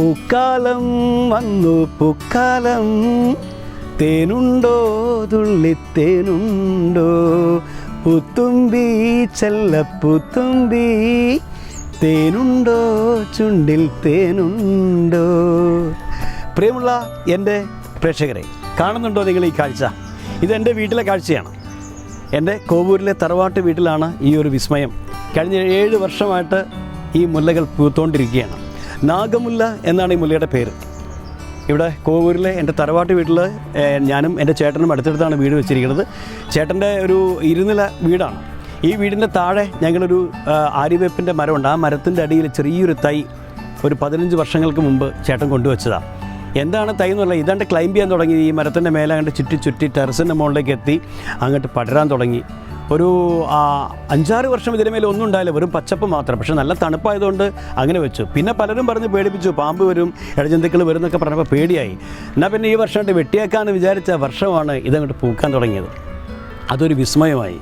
പൂക്കാലം വന്നു പൂക്കാലം, തേനുണ്ടോ തുള്ളിത്തേനുണ്ടോ, പുത്തുമ്പി ചെല്ലപ്പുത്തുമ്പി, തേനുണ്ടോ ചുണ്ടിൽ തേനുണ്ടോ. പ്രിയമുള്ള എൻ്റെ പ്രേക്ഷകരെ, കാണുന്നുണ്ടോ നിങ്ങൾ ഈ കാഴ്ച? ഇതെൻ്റെ വീട്ടിലെ കാഴ്ചയാണ്. എൻ്റെ കോവൂരിലെ തറവാട്ട് വീട്ടിലാണ് ഈ ഒരു വിസ്മയം. കഴിഞ്ഞ 7 വർഷമായിട്ട് ഈ മുല്ലകൾ പൂത്തുകൊണ്ടിരിക്കുകയാണ്. നാഗമുല്ല എന്നാണ് ഈ മുല്ലയുടെ പേര്. ഇവിടെ കോവൂരിലെ എൻ്റെ തറവാട്ട് വീട്ടിൽ ഞാനും എൻ്റെ ചേട്ടനും അടുത്തടുത്താണ് വീട് വെച്ചിരിക്കുന്നത്. ചേട്ടൻ്റെ ഒരു ഇരുനില വീടാണ്. ഈ വീടിൻ്റെ താഴെ ഞങ്ങളൊരു ആര്യവേപ്പിൻ്റെ മരമുണ്ട്. ആ മരത്തിൻ്റെ അടിയിൽ ചെറിയൊരു തൈ ഒരു 15 വർഷങ്ങൾക്ക് മുമ്പ് ചേട്ടൻ കൊണ്ടുവച്ചതാണ്. എന്താണ് തൈ എന്നുള്ളത്? ഇതാണ്ട് ക്ലൈംബ് ചെയ്യാൻ തുടങ്ങി. ഈ മരത്തിൻ്റെ മേലെ അങ്ങോട്ട് ചുറ്റി ടെറസിൻ്റെ മുകളിലേക്ക് എത്തി അങ്ങോട്ട് പടരാൻ തുടങ്ങി. ഒരു 5-6 വർഷം ഇതിന് മേലെ ഒന്നും ഉണ്ടായില്ല, വെറും പച്ചപ്പ് മാത്രം. പക്ഷേ നല്ല തണുപ്പായതുകൊണ്ട് അങ്ങനെ വെച്ചു. പിന്നെ പലരും പറഞ്ഞ് പേടിപ്പിച്ചു, പാമ്പ് വരും, ഇഴജന്തുക്കൾ വരും എന്നൊക്കെ പറഞ്ഞപ്പോൾ പേടിയായി. എന്നാൽ പിന്നെ ഈ വർഷമായിട്ട് വെട്ടിയേക്കാമെന്ന് വിചാരിച്ച വർഷമാണ് ഇതങ്ങോട്ട് പൂക്കാൻ തുടങ്ങിയത്. അതൊരു വിസ്മയമായി.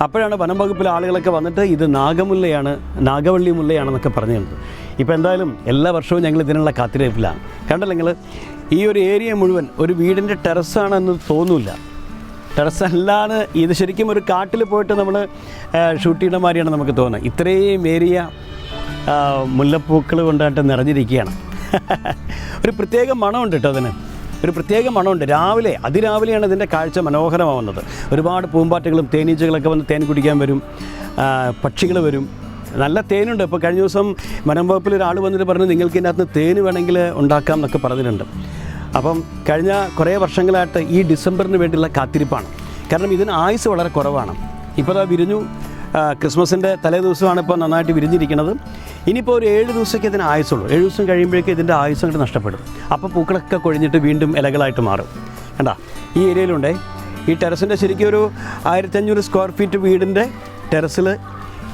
അപ്പോഴാണ് വനം വകുപ്പിലെ ആളുകളൊക്കെ വന്നിട്ട് ഇത് നാഗമുല്ലയാണ്, നാഗവള്ളി മുല്ലയാണെന്നൊക്കെ പറഞ്ഞിട്ടുണ്ട്. ഇപ്പോൾ എന്തായാലും എല്ലാ വർഷവും ഞങ്ങൾ ഇതിനുള്ള കാത്തിരിപ്പിലാണ്. കണ്ടല്ലോ നിങ്ങൾ, ഈ ഒരു ഏരിയ മുഴുവൻ ഒരു വീടിൻ്റെ ടെറസാണെന്ന് തോന്നില്ല. ടെറസല്ലാതെ ഇത് ശരിക്കും ഒരു കാട്ടിൽ പോയിട്ട് നമ്മൾ ഷൂട്ട് ചെയ്യുന്ന മാതിരിയാണ് നമുക്ക് തോന്നുന്നത്. ഇത്രയും ഏരിയ മുല്ലപ്പൂക്കൾ കൊണ്ടായിട്ട് നിറഞ്ഞിരിക്കുകയാണ്. ഒരു പ്രത്യേക മണമുണ്ട് കേട്ടോ അതിന്, ഒരു പ്രത്യേക മണമുണ്ട്. അതിരാവിലെയാണ് ഇതിൻ്റെ കാഴ്ച മനോഹരമാവുന്നത്. ഒരുപാട് പൂമ്പാറ്റകളും തേനീച്ചകളൊക്കെ വന്ന് തേൻ കുടിക്കാൻ വരും, പക്ഷികൾ വരും. നല്ല തേനുണ്ട്. ഇപ്പോൾ കഴിഞ്ഞ ദിവസം വനം വകുപ്പിൽ ഒരാൾ വന്നിട്ട് പറഞ്ഞു നിങ്ങൾക്ക് ഇതിനകത്ത് തേൻ വേണമെങ്കിൽ ഉണ്ടാക്കാം എന്നൊക്കെ പറഞ്ഞിട്ടുണ്ട്. അപ്പം കഴിഞ്ഞ കുറേ വർഷങ്ങളായിട്ട് ഈ ഡിസംബറിന് വേണ്ടിയുള്ള കാത്തിരിപ്പാണ്. കാരണം ഇതിന് ആയുസ് വളരെ കുറവാണ്. ഇപ്പോൾ അത് വിരിഞ്ഞു, ക്രിസ്മസിൻ്റെ തലേ ദിവസമാണ് ഇപ്പോൾ നന്നായിട്ട് വിരിഞ്ഞിരിക്കുന്നത്. ഇനിയിപ്പോൾ ഒരു 7 ദിവസമൊക്കെ ഇതിന് ആയുസുള്ളൂ. 7 ദിവസം കഴിയുമ്പോഴേക്കും ഇതിൻ്റെ ആയുസ് അങ്ങോട്ട് നഷ്ടപ്പെടും. അപ്പോൾ പൂക്കളൊക്കെ കൊഴിഞ്ഞിട്ട് വീണ്ടും ഇലകളായിട്ട് മാറും. കണ്ടാ, ഈ ഏരിയയിലുണ്ടേ ഈ ടെറസിൻ്റെ ശരിക്കും ഒരു 1500 സ്ക്വയർ ഫീറ്റ് വീടിൻ്റെ ടെറസിൽ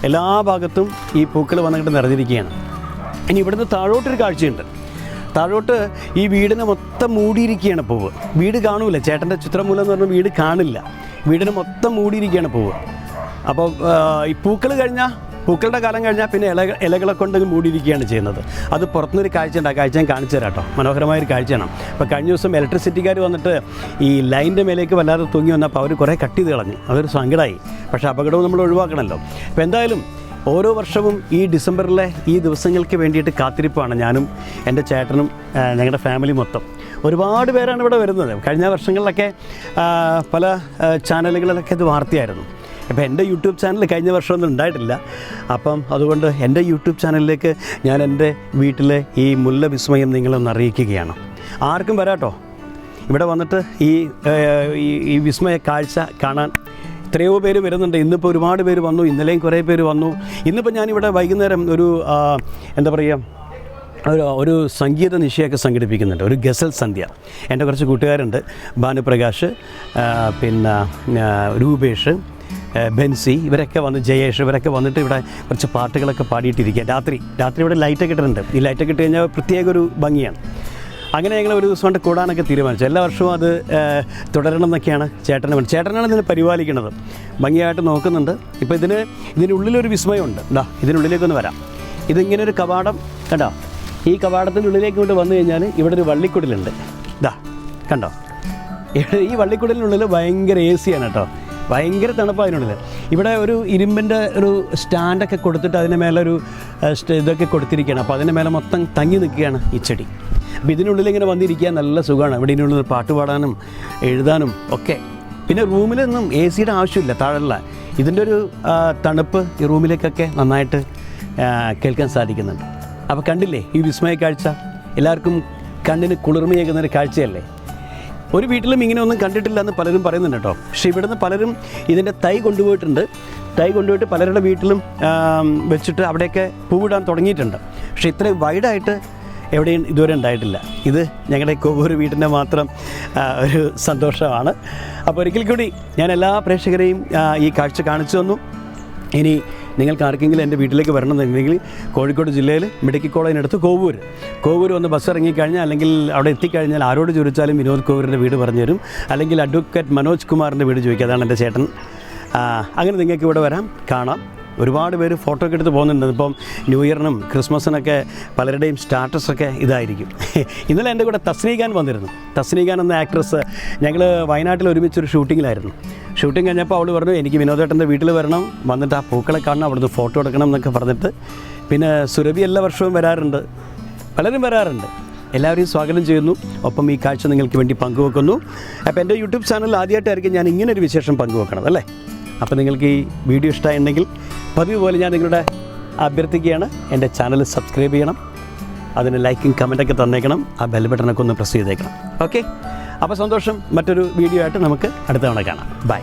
എല്ലാ ഭാഗത്തും ഈ പൂക്കൾ വന്നിട്ട് നിറഞ്ഞിരിക്കുകയാണ്. ഇനി ഇവിടുന്ന് താഴോട്ടൊരു കാഴ്ചയുണ്ട്. താഴോട്ട് ഈ വീടിനെ മൊത്തം മൂടിയിരിക്കുകയാണ് പൂവ്. വീട് കാണൂല, ചേട്ടൻ്റെ ചിത്രമൂലം എന്ന് പറഞ്ഞാൽ വീട് കാണില്ല. വീടിനെ മൊത്തം മൂടിയിരിക്കുകയാണ് പൂവ്. അപ്പോൾ ഈ പൂക്കളുടെ കാലം കഴിഞ്ഞാൽ പിന്നെ ഇലകളെ കൊണ്ട് മൂടിയിരിക്കുകയാണ് ചെയ്യുന്നത്. അത് പുറത്തുനിന്നൊരു കാഴ്ച ഉണ്ട്. ആ കാഴ്ച ഞാൻ കാണിച്ചു തരാം കേട്ടോ. മനോഹരമായൊരു കാഴ്ചയാണ്. അപ്പോൾ കഴിഞ്ഞ ദിവസം ഇലക്ട്രിസിറ്റിക്കാർ വന്നിട്ട് ഈ ലൈനിൻ്റെ മേലേക്ക് വല്ലാതെ തൂങ്ങി വന്നപ്പോൾ അവർ കുറേ കട്ട് ചെയ്ത് കളഞ്ഞു. അതൊരു സങ്കടമായി. പക്ഷേ അപകടവും നമ്മൾ ഒഴിവാക്കണമല്ലോ. അപ്പോൾ എന്തായാലും ഓരോ വർഷവും ഈ ഡിസംബറിലെ ഈ ദിവസങ്ങൾക്ക് വേണ്ടിയിട്ട് കാത്തിരിപ്പാണ് ഞാനും എൻ്റെ ചേട്ടനും ഞങ്ങളുടെ ഫാമിലി മൊത്തം. ഒരുപാട് പേരാണ് ഇവിടെ വരുന്നത്. കഴിഞ്ഞ വർഷങ്ങളിലൊക്കെ പല ചാനലുകളിലൊക്കെ ഇത് വാർത്തയായിരുന്നു. അപ്പോൾ എൻ്റെ യൂട്യൂബ് ചാനൽ കഴിഞ്ഞ വർഷമൊന്നും ഉണ്ടായിട്ടില്ല. അപ്പം അതുകൊണ്ട് എൻ്റെ യൂട്യൂബ് ചാനലിലേക്ക് ഞാൻ എൻ്റെ വീട്ടിലെ ഈ മുല്ല വിസ്മയം നിങ്ങളൊന്ന് അറിയിക്കുകയാണ്. ആർക്കും വരാട്ടോ, ഇവിടെ വന്നിട്ട് ഈ വിസ്മയ കാഴ്ച കാണാൻ എത്രയോ പേര് വരുന്നുണ്ട്. ഇന്നിപ്പോൾ ഒരുപാട് പേര് വന്നു, ഇന്നലെയും കുറേ പേര് വന്നു. ഇന്നിപ്പോൾ ഞാനിവിടെ വൈകുന്നേരം ഒരു സംഗീത നിശയൊക്കെ സംഘടിപ്പിക്കുന്നുണ്ട്, ഒരു ഗസൽ സന്ധ്യ. എൻ്റെ കുറച്ച് കൂട്ടുകാരുണ്ട്, ഭാനുപ്രകാശ്, പിന്നെ രൂപേഷ്, ബെൻസി, ഇവരൊക്കെ വന്ന് ജയേഷ്, ഇവരൊക്കെ വന്നിട്ട് ഇവിടെ കുറച്ച് പാട്ടുകളൊക്കെ പാടിയിട്ടിരിക്കുക. രാത്രി ഇവിടെ ലൈറ്റൊക്കെ ഇട്ടിട്ടുണ്ട്. ഈ ലൈറ്റൊക്കെ ഇട്ട് കഴിഞ്ഞാൽ പ്രത്യേക ഒരു ഭംഗിയാണ്. അങ്ങനെ ഞങ്ങൾ ഒരു ദിവസം കൊണ്ട് കൂടാനൊക്കെ തീരുമാനിച്ചു. എല്ലാ വർഷവും അത് തുടരണം എന്നൊക്കെയാണ് ചേട്ടനാണ് ഇതിനെ പരിപാലിക്കുന്നത്, ഭംഗിയായിട്ട് നോക്കുന്നുണ്ട്. ഇപ്പോൾ ഇതിനുള്ളിലൊരു വിസ്മയമുണ്ട്. ഇതിനുള്ളിലേക്കൊന്ന് വരാം. ഇതിങ്ങനെ ഒരു കവാടം കണ്ടോ? ഈ കവാടത്തിൻ്റെ ഉള്ളിലേക്ക് കൊണ്ട് വന്നു കഴിഞ്ഞാൽ ഇവിടെ ഒരു വള്ളിക്കുടലുണ്ട്. കണ്ടോ? ഈ വള്ളിക്കുടലിനുള്ളിൽ ഭയങ്കര AC ആണ് കേട്ടോ, ഭയങ്കര തണുപ്പാണ് അതിനുള്ളിൽ. ഇവിടെ ഒരു ഇരുമ്പിൻ്റെ ഒരു സ്റ്റാൻഡൊക്കെ കൊടുത്തിട്ട് അതിന് മേലൊരു ഇതൊക്കെ കൊടുത്തിരിക്കുകയാണ്. അപ്പോൾ അതിൻ്റെ മേലെ മൊത്തം തങ്ങി നിൽക്കുകയാണ് ഈ ചെടി. അപ്പോൾ ഇതിനുള്ളിലിങ്ങനെ വന്നിരിക്കാൻ നല്ല സുഖമാണ്. ഇവിടെ ഇതിനുള്ളിൽ പാട്ട് പാടാനും എഴുതാനും ഒക്കെ. പിന്നെ റൂമിലൊന്നും AC-യുടെ ആവശ്യമില്ല, താഴെയുള്ള ഇതിൻ്റെ ഒരു തണുപ്പ് ഈ റൂമിലേക്കൊക്കെ നന്നായിട്ട് കേൾക്കാൻ സാധിക്കുന്നുണ്ട്. അപ്പോൾ കണ്ടില്ലേ ഈ വിസ്മയ കാഴ്ച? എല്ലാവർക്കും കണ്ണിന് കുളിർമയേകുന്നൊരു കാഴ്ചയല്ലേ? ഒരു വീട്ടിലും ഇങ്ങനെയൊന്നും കണ്ടിട്ടില്ല എന്ന് പലരും പറയുന്നുണ്ട് കേട്ടോ. പക്ഷേ ഇവിടുന്ന് പലരും ഇതിൻ്റെ തൈ കൊണ്ടുപോയിട്ട് പലരുടെ വീട്ടിലും വെച്ചിട്ട് അവിടെയൊക്കെ പൂവിടാൻ തുടങ്ങിയിട്ടുണ്ട്. പക്ഷേ ഇത്രയും വൈഡായിട്ട് എവിടെയും ഇതുവരെ ഉണ്ടായിട്ടില്ല. ഇത് ഞങ്ങളുടെ കോവൂർ വീടിൻ്റെ മാത്രം ഒരു സന്തോഷമാണ്. അപ്പോൾ ഒരിക്കൽ കൂടി ഞാൻ എല്ലാ പ്രേക്ഷകരെയും ഈ കാഴ്ച കാണിച്ചു തന്നു. ഇനി നിങ്ങൾക്ക് ആർക്കെങ്കിലും എൻ്റെ വീട്ടിലേക്ക് വരണമെന്നുണ്ടെങ്കിൽ കോഴിക്കോട് ജില്ലയിൽ മെഡിക്കൽ കോളേജിനടുത്ത് കോവൂർ വന്ന് ബസ് ഇറങ്ങിക്കഴിഞ്ഞാൽ അല്ലെങ്കിൽ അവിടെ എത്തിക്കഴിഞ്ഞാൽ ആരോട് ചോദിച്ചാലും വിനോദ് കോവൂരിൻ്റെ വീട് പറഞ്ഞു തരും. അല്ലെങ്കിൽ അഡ്വക്കേറ്റ് മനോജ് കുമാറിൻ്റെ വീട് ചോദിക്കുക, അതാണ് എൻ്റെ ചേട്ടൻ. അങ്ങനെ നിങ്ങൾക്ക് ഇവിടെ വരാം, കാണാം. ഒരുപാട് പേര് ഫോട്ടോ ഒക്കെ എടുത്ത് പോകുന്നുണ്ട്. ഇപ്പം ന്യൂ ഇയറിനും ക്രിസ്മസിനൊക്കെ പലരുടെയും സ്റ്റാറ്റസൊക്കെ ഇതായിരിക്കും. ഇന്നലെ എൻ്റെ കൂടെ തസ്നീഖാൻ വന്നിരുന്നു. തസ്നീഖാൻ എന്ന ആക്ട്രസ്, ഞങ്ങൾ വയനാട്ടിൽ ഒരുമിച്ചൊരു ഷൂട്ടിങ്ങിലായിരുന്നു. ഷൂട്ടിംഗ് കഴിഞ്ഞപ്പോൾ അവൾ പറഞ്ഞു എനിക്ക് വിനോദേട്ടൻ്റെ വീട്ടിൽ വരണം, വന്നിട്ട് ആ പൂക്കളെ കാണണം, അവിടുന്ന് ഫോട്ടോ എടുക്കണം എന്നൊക്കെ പറഞ്ഞിട്ട്. പിന്നെ സുരഭി എല്ലാ വർഷവും വരാറുണ്ട്, പലരും വരാറുണ്ട്. എല്ലാവരെയും സ്വാഗതം ചെയ്യുന്നു. ഒപ്പം ഈ കാഴ്ച നിങ്ങൾക്ക് വേണ്ടി പങ്കുവെക്കുന്നു. അപ്പോൾ എൻ്റെ യൂട്യൂബ് ചാനലിൽ ആദ്യമായിട്ടായിരിക്കും ഞാൻ ഇങ്ങനൊരു വിശേഷം പങ്കുവെക്കണം അല്ലേ. അപ്പോൾ നിങ്ങൾക്ക് ഈ വീഡിയോ ഇഷ്ടമായിട്ടുണ്ടെങ്കിൽ പതിവ് പോലെ ഞാൻ നിങ്ങളുടെ അഭ്യർത്ഥിക്കുകയാണ്, എൻ്റെ ചാനൽ സബ്സ്ക്രൈബ് ചെയ്യണം, അതിന് ലൈക്കും കമൻറ്റൊക്കെ തന്നേക്കണം, ആ ബെൽ ബട്ടണൊക്കെ ഒന്ന് പ്രസ് ചെയ്തേക്കണം. ഓക്കെ, അപ്പോൾ സന്തോഷം. മറ്റൊരു വീഡിയോ ആയിട്ട് നമുക്ക് അടുത്ത തവണ കാണാം. ബൈ.